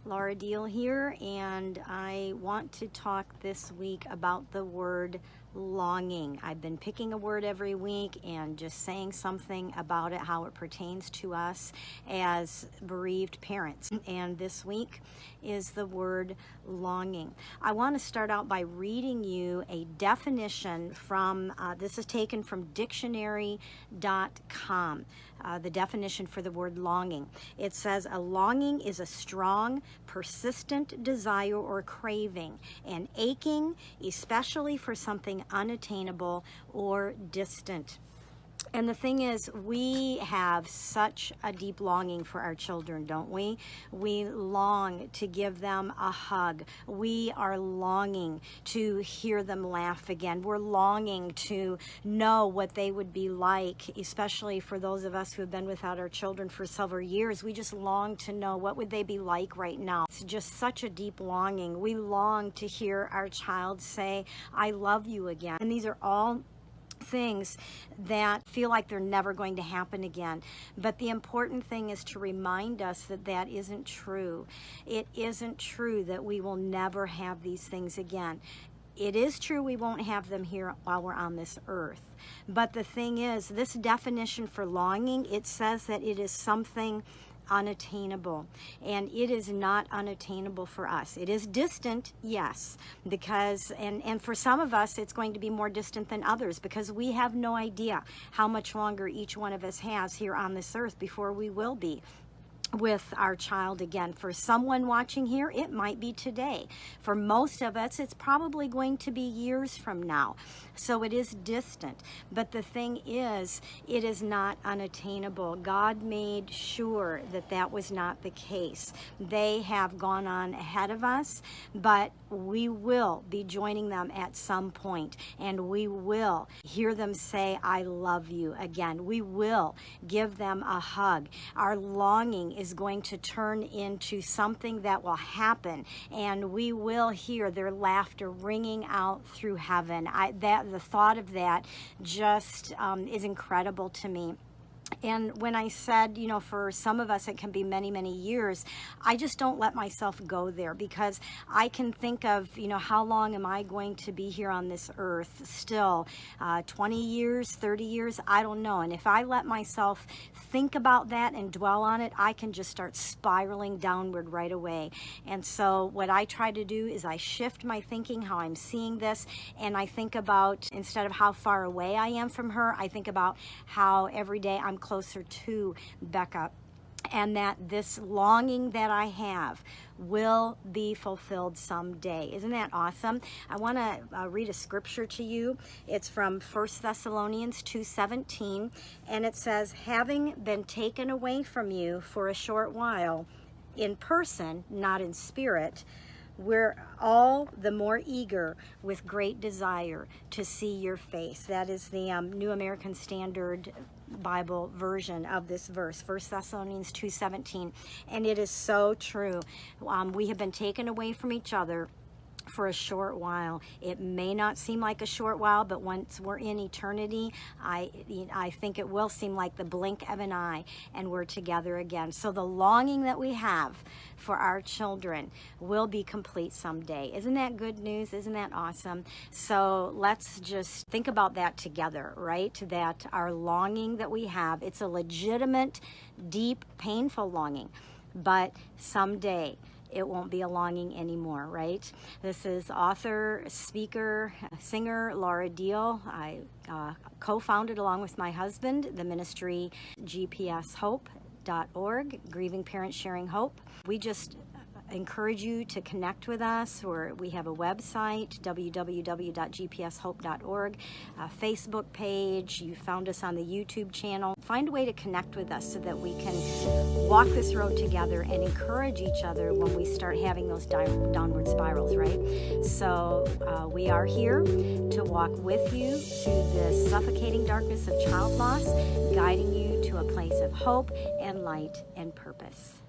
Laura Diehl here, and I want to talk this week about the word longing. I've been picking a word every week and just saying something about it, how it pertains to us as bereaved parents. And this week is the word longing. I want to start out by reading you a definition from, this is taken from dictionary.com. The definition for the word longing. It says a longing is a strong, persistent desire or craving, and aching, especially for something unattainable or distant. And the thing is, we have such a deep longing for our children, don't we? We long to give them a hug. We are longing to hear them laugh again. We're longing to know what they would be like, especially for those of us who have been without our children for several years. We just long to know what would they be like right now. It's just such a deep longing. We long to hear our child say, "I love you" again. And these are all things that feel like they're never going to happen again. But the important thing is to remind us that that isn't true. It isn't true that we will never have these things again. It is true we won't have them here while we're on this earth. But the thing is, this definition for longing, it says that it is something unattainable, and it is not unattainable for us. It is distant, yes, because and for some of us it's going to be more distant than others, because we have no idea how much longer each one of us has here on this earth before we will be with our child again. For someone watching here, it might be today. For most of us, it's probably going to be years from now. So it is distant. But the thing is, it is not unattainable. God made sure that that was not the case. They have gone on ahead of us, but we will be joining them at some point, and we will hear them say, "I love you" again. We will give them a hug. Our longing is going to turn into something that will happen, and we will hear their laughter ringing out through heaven. The thought of that just is incredible to me. And when I said, you know, for some of us it can be many, many years, I just don't let myself go there, because I can think of, you know, how long am I going to be here on this earth still? 20 years, 30 years, I don't know. And if I let myself think about that and dwell on it, I can just start spiraling downward right away. And so what I try to do is I shift my thinking, how I'm seeing this, and I think about, instead of how far away I am from her, I think about how every day I'm closer to Becca, and that this longing that I have will be fulfilled someday. Isn't that awesome? I want to read a scripture to you. It's from 1 Thessalonians 2:17, and it says, "Having been taken away from you for a short while, in person, not in spirit, we're all the more eager with great desire to see your face." That is the New American Standard Bible version of this verse, 1 Thessalonians 2:17. And it is so true. We have been taken away from each other for a short while. It may not seem like a short while, but once we're in eternity, I think it will seem like the blink of an eye, and we're together again. So the longing that we have for our children will be complete someday. Isn't that good news? Isn't that awesome? So let's just think about that together, right? That our longing that we have, it's a legitimate, deep, painful longing, but someday it won't be a longing anymore, right? This is author, speaker, singer Laura Diehl. I co-founded, along with my husband, the ministry GPSHope.org, Grieving Parents Sharing Hope. We just encourage you to connect with us, or we have a website, www.gpshope.org, a Facebook page. You found us on the YouTube channel. Find a way to connect with us so that we can walk this road together and encourage each other when we start having those downward spirals, right? So we are here to walk with you through the suffocating darkness of child loss, guiding you to a place of hope and light and purpose.